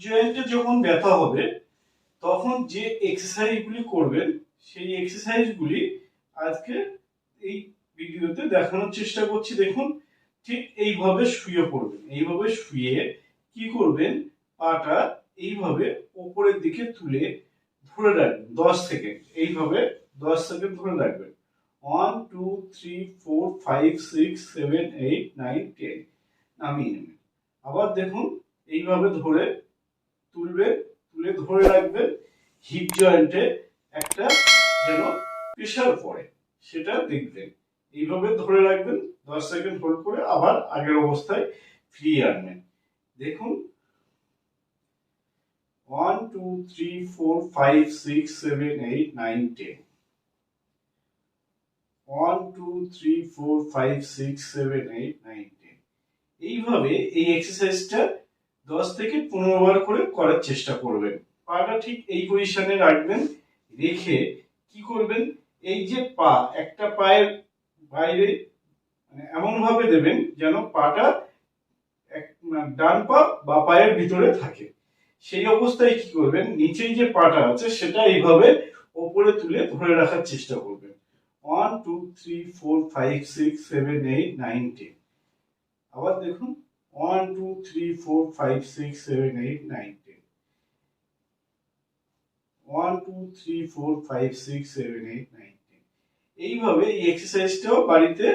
জয়েন্টে যখন ব্যথা হবে তখন যে এক্সারসাইজগুলি করবেন সেই এক্সারসাইজগুলি আজকে এই ভিডিওতে দেখানোর চেষ্টা করছি। দেখুন, ঠিক এইভাবে শুয়ে পড়বেন। এইভাবে শুয়ে কি করবেন, পাটা এইভাবে উপরের দিকে তুলে ধরে রাখবেন 10 সেকেন্ড। এইভাবে 10 সেকেন্ড ধরে রাখবেন। 1 2 3 4 5 6 7 8 9 10 নামিয়ে নেবেন। আবার দেখুন, এইভাবে ধরে তুলে ধরে রাখবেন। হিপ জয়েন্টে একটা যেন প্রেশার পড়ে সেটা দেখবেন। এইভাবে ধরে রাখবেন, 10 সেকেন্ড হোল্ড করে আবার আগের অবস্থায় ফিরিয়ে আনবেন। দেখুন, 1 2 3 4 5 6 7 8 9 10 1 2 3 4 5 6 7 8 9 10 এইভাবে এই এক্সারসাইজটা 10 থেকে 15 বার করে করার চেষ্টা করবেন। পাটা ঠিক এই পজিশনে রাখবেন। রেখে কি করবেন, এই যে পা, একটা পায়ের বাইরে এমন ভাবে দেবেন যেন পাটা ডান পা বা পায়ের ভিতরে থাকে। সেই অবস্থায় কি করবেন, নিচেই যে পাটা আছে সেটা এইভাবে উপরে তুলে ধরে রাখার চেষ্টা করবেন। 1 2 3 4 5 6 7 8 9 10 আবার দেখুন, 1 2 3 4 5 6 7 8 9 10 1 2 3 4 5 6 7 8 9 10 এইভাবে এই এক্সারসাইজটাও বাড়িতে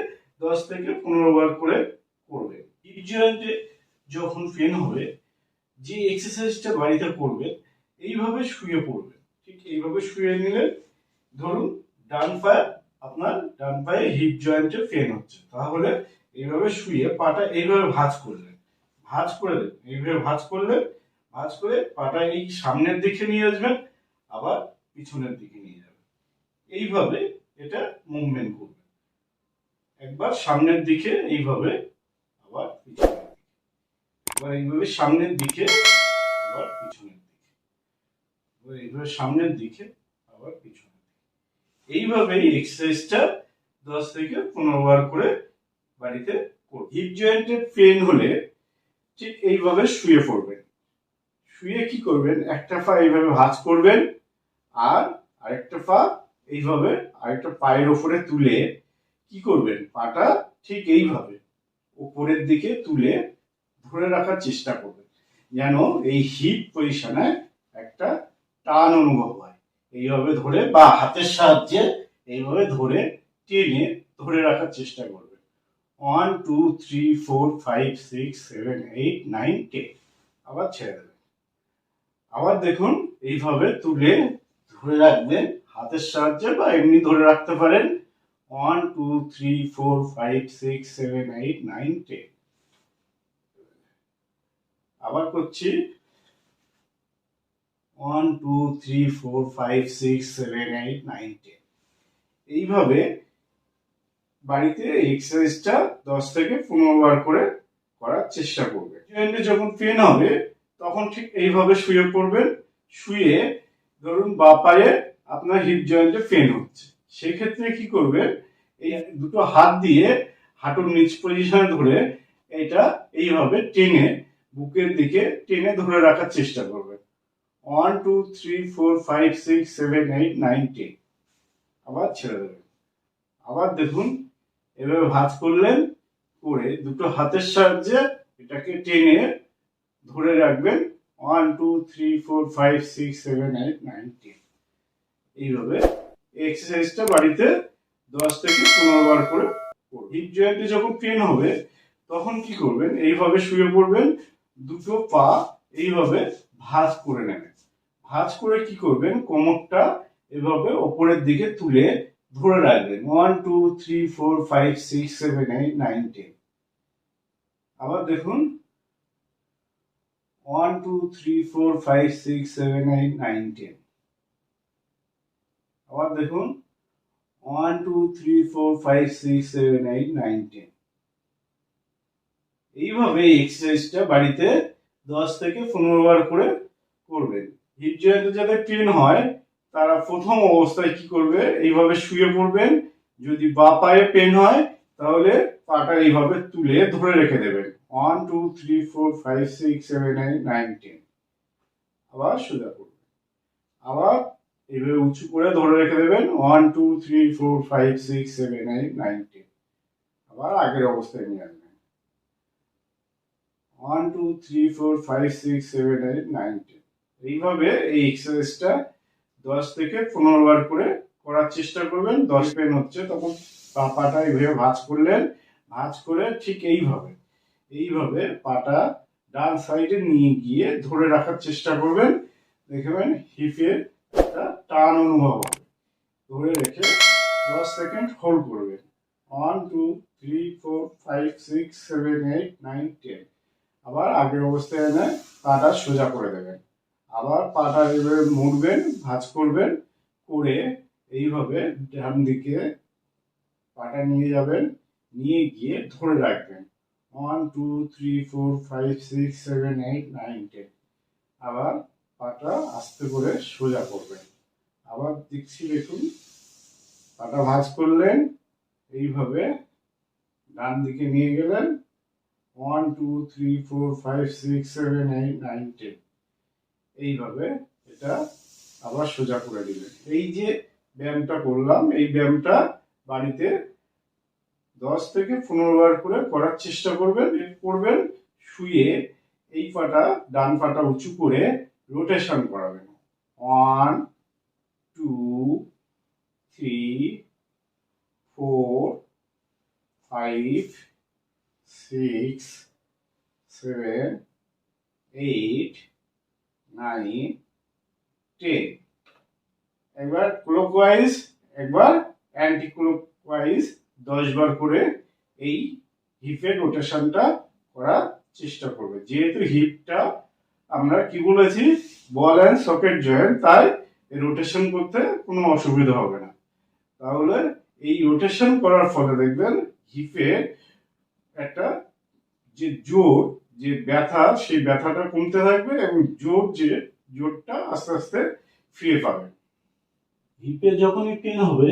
10 থেকে 15 বার করে করবেন। হিপ জয়েন্টে যখন পেন হবে, যে এক্সারসাইজটা বাড়িতে করবেন, এইভাবে শুয়ে পড়বেন। ঠিক এইভাবে শুয়ে নিলে, ধরুন আপনার ডান পায়ে হিপ জয়েন্টে পেন হচ্ছে, তাহলে এইভাবে শুয়ে পাটা এইভাবে ভাঁজ করলেন, ভাঁজ করে দেন। এইভাবে ভাঁজ করলেন, ভাঁজ করে পাটা এই সামনের দিকে নিয়ে আসবেন, আবার পিছনের দিকে নিয়ে যাবেন। এইভাবে এটা মুভমেন্ট করবেন। একবার সামনের দিকে এইভাবে, আবার পিছনের দিকে, আবার এইভাবে সামনের দিকে, আবার পিছনের দিকে, এইভাবে সামনের দিকে, আবার পিছনের দিকে। এইভাবে এক্সারসাইজটা 10 থেকে 15 বার করে বাড়িতে করবেন। হিপ জয়েন্টের পেন হলে ঠিক এইভাবে শুয়ে পড়বেন। শুয়ে কি করবেন, একটা পা এইভাবে ভাঁজ করবেন, আর আরেকটা পা এইভাবে আরেকটা পায়ের উপরে তুলে কি করবেন, পাটা ঠিক এইভাবে উপরের দিকে তুলে ধরে রাখার চেষ্টা করবেন, যেন এই হিপ পজিশনে একটা টান অনুভব হয়। এইভাবে ধরে বা হাতের সাহায্যে এইভাবে ধরে টেনে ধরে রাখার চেষ্টা করবেন। 1 2 3 4 5 6 7 8 9 10 আবার ছেড়ে দেবেন। আবার দেখুন, এইভাবে তুলে ধরে রাখবেন হাতের সাহায্যে, বা এমনি ধরে রাখতে পারেন। 1 2 3 4 5 6 7 8 9 10 আবার করছি। 1 2 3 4 5 6 7 8 9 10 এইভাবে বাড়িতে এক্সারসাইজটা 10 থেকে 15 বার করে করার চেষ্টা করবেন। জয়েন্টে যখন পেন হবে তখন ঠিক এইভাবে শুয়ে পড়বেন। শুয়ে ধরুন বা পায়ে আপনার হিপ জয়েন্টে পেন হচ্ছে, সেক্ষেত্রে কি করবেন, এই দুটো হাত দিয়ে হাঁটুর নিচ পজিশনে ধরে এটা এইভাবে টেনে বুকের দিকে টেনে ধরে রাখার চেষ্টা করবেন। 1 2 3 4 5 6 7 8 9 10 আবার ছেড়ে দেবেন। আবার দেখুন, এভাবে ভাঁজ করলেন, করে দুটো হাতের সাহায্যে এটাকে টেনে ধরে রাখবেন। 1 2 3 4 5 6 7 8 9 10 এইভাবে এক্সারসাইজটা বাড়িতে 10 থেকে 15 বার করে করবেন। হিপ জয়েন্টে যখন পেন হবে তখন কি করবেন, এইভাবে শুয়ে পড়বেন, দুটো পা এইভাবে ভাঁজ করে নেবেন। ভাঁজ করে কি করবেন, কোমরটা এভাবে উপরের দিকে তুলে ধরে রাখবেন। 1 2 3 4 5 6 7 8 9 10 আবার দেখুন, 1 2 3 4 5 6 7 8 9 10 আবার দেখুন, 1 2 3 4 5 6 7 8 9 10 এইভাবে এক্সারসাইজটা বাড়িতে 10 থেকে 15 বার করে করবেন। হিপ জয়েন্টে যাদের পেন হয় তারা প্রথম অবস্থায় কি করবে, এইভাবে শুয়ে পড়বেন। যদি বা পায়ে পেন হয় তাহলে পাটা এইভাবে তুলে ধরে রেখে দেবেন। 1 2 3 4 5 6 7 8 9 10 আবার সোজা করবেন, আবার এইভাবে উঁচু করে ধরে রেখে দেবেন 1 2 3 4 5 6 7 8 9 10। আবার আগের অবস্থায় নিয়ে আসবেন 1 2 3 4 5 6 7 8 9 10। এইভাবে এই এক্সারসাইজটা 10 থেকে 15 বার করে করার চেষ্টা করবেন। 10 পেন হচ্ছে তখন পাটা এইভাবে ভাঁজ করলেন, ভাঁজ করে ঠিক এইভাবে পাটা ডান সাইডে নিয়ে গিয়ে ধরে রাখার চেষ্টা করবেন। দেখবেন হিপের একটা টান অনুভব হবে। ধরে রেখে 10 সেকেন্ড হোল্ড করবেন 1 2 3 4 5 6 7 8 9 10। আবার আগের অবস্থায় এনে পাটা সোজা করে দেবেন। আবার পাটা এইভাবে মুড়বেন, ভাঁজ করবেন, করে এইভাবে ডান দিকে পাটা নিয়ে যাবেন, নিয়ে গিয়ে ধরে রাখবেন 1 2 3 4 5 6 7 8 9 10। আবার পাটা আস্তে করে সোজা করবেন। আবার দেখছি দেখুন, পাটা ভাঁজ করলেন, এইভাবে ডান দিকে নিয়ে গেলেন 1 2 3 4 5 6 7 8 9 10। এইভাবে এটা আবার সোজা করে দিলেন। এই যে ব্যায়ামটা করলাম, এই ব্যায়ামটা বাড়িতে 10 থেকে 15 বার করে করার চেষ্টা করবেন। শুয়ে এই পাটা ডান পাটা উঁচু করে রোটেশন করাবেন 1 2 3 4 5 6 7 8 9 10। একবার ক্লকওয়াইজ, একবার অ্যান্টি ক্লকওয়াইজ 10 বার করে এই হিপের রোটেশনটা করার চেষ্টা করবে। যেহেতু হিপটা আমরা কি বলেছি বল অ্যান্ড সকেট জয়েন্ট, তাই রোটেশন করতে কোনো অসুবিধা হবে না। তাহলে এই রোটেশন করার ফলে দেখবেন হিপের একটা যে জোর, যে ব্যথা, সেই ব্যথাটা কমতে থাকবে এবং জোরটা আস্তে আস্তে ফিরে পাবেন। হিপে যখনই পেন হবে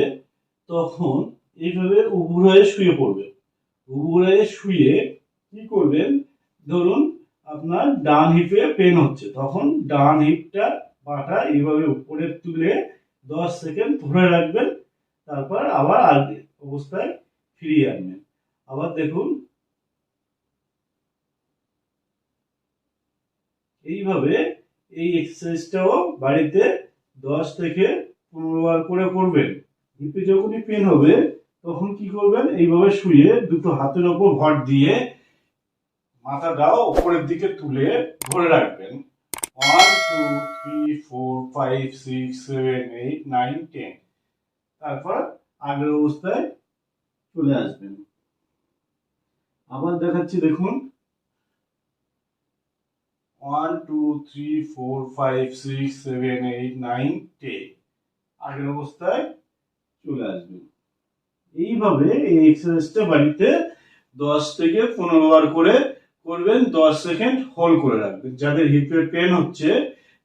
তখন এইভাবে উবুর হয়ে শুয়ে পড়বেন। উবুর হয়ে শুয়ে কি করবেন, ধরুন আপনার ডান হিপে পেন হচ্ছে, তখন ডান হিপটা পাটা এইভাবে উপরে তুলে 10 সেকেন্ড ধরে রাখবেন, তারপর আবার আগের অবস্থায় ফিরিয়ে আনবেন। আবার দেখুন এইভাবে এই এক্সারসাইজটাও বাড়িতে 10 থেকে 15 বার করে করবেন। হিপে যখনই পেন হবে তখন কি করবেন, এইভাবে শুয়ে দুটো হাতের ওপর ভর দিয়ে মাথাটাও উপরের দিকে তুলে ধরে রাখবেন 1 2 3 4 5 6 7 8 9 10। তারপর আগের অবস্থায় চলে আসবেন। আবার দেখাচ্ছি দেখুন 1 2 3 4 5 6 7 8 9 10। আগের অবস্থায় চলে আসবেন। এইভাবে এই এক্সারসাইজটা বাড়িতে 10 থেকে 15 বার করে করবেন। 10 সেকেন্ড হোল্ড করে রাখবেন। যাদের হিপের পেন হচ্ছে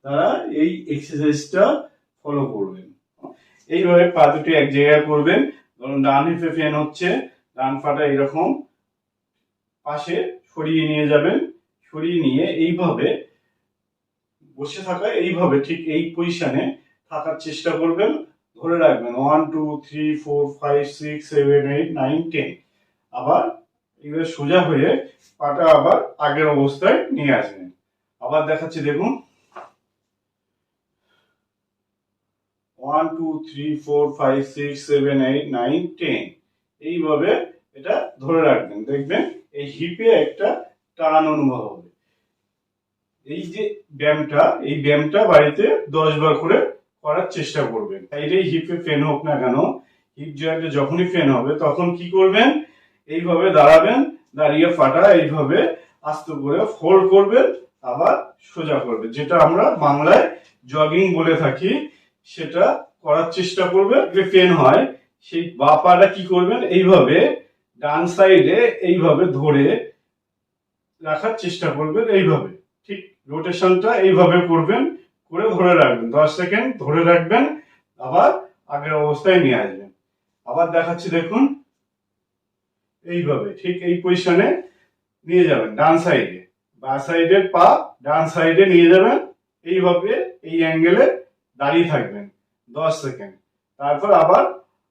তারা এই এক্সারসাইজটা ফলো করবেন। এইভাবে পা দুটি এক জায়গায় করবেন। ধরুন ডান হিপে পেন হচ্ছে, ডান পাটা এরকম পাশে সরিয়ে নিয়ে যাবেন, সরিয়ে নিয়ে এইভাবে বসে থাকা, এইভাবে ঠিক এই পজিশনে থাকার চেষ্টা করবেন, ধরে রাখবেন 1 2 3 4 5 6 7 8 9 10। আবার এইভাবে সোজা হয়ে পাটা আবার আগের অবস্থায় নিয়ে আসবেন। আবার দেখাচ্ছি দেখুন 1 2 3 4 5 6 7 8 9 10। এইভাবে এটা ধরে রাখবেন, দেখবেন এই হিপে একটা টান অনুভব হবে। এই যে ব্যায়ামটা, এই ব্যায়ামটা বাড়িতে 10 বার করে করার চেষ্টা করবেন। এই হিপে পেন হোক না কেন, হিপ জয়েন্টে যখনই পেন হবে তখন কি করবেন, এইভাবে দাঁড়াবেন, দাঁড়িয়ে পাটা এইভাবে আস্তে করে ফোল্ড করবেন, আবার সোজা করবেন, যেটা আমরা বাংলায় জগিং বলে থাকি, সেটা করার চেষ্টা করবেন। পেন হয় সেই বা পাটা কি করবেন, এইভাবে ডান সাইডে এইভাবে ধরে রাখার চেষ্টা করবেন। এইভাবে ঠিক রোটেশনটা এইভাবে করবেন, করে ধরে রাখবেন 10 সেকেন্ড ধরে রাখবেন, আবার আগের অবস্থায় নিয়ে আসবেন। আবার দেখাচ্ছি দেখুন এইভাবে ঠিক এই পজিশনে নিয়ে যাবেন, ডান সাইডে, বা সাইডের পা ডান সাইডে নিয়ে যাবেন, এইভাবে এই অ্যাঙ্গেলে দাঁড়িয়ে থাকবেন 10 সেকেন্ড, তারপর আবার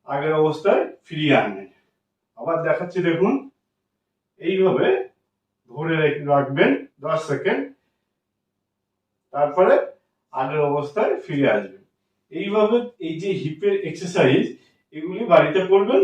আগের অবস্থায় ফিরিয়ে আনবেন। আবার দেখাচ্ছি দেখুন, এইভাবে ধরে রাখবেন 10 সেকেন্ড, তারপরে আগের অবস্থায় ফিরে আসবেন। এইভাবে এই যে হিপের এক্সারসাইজ এগুলি বাড়িতে করবেন।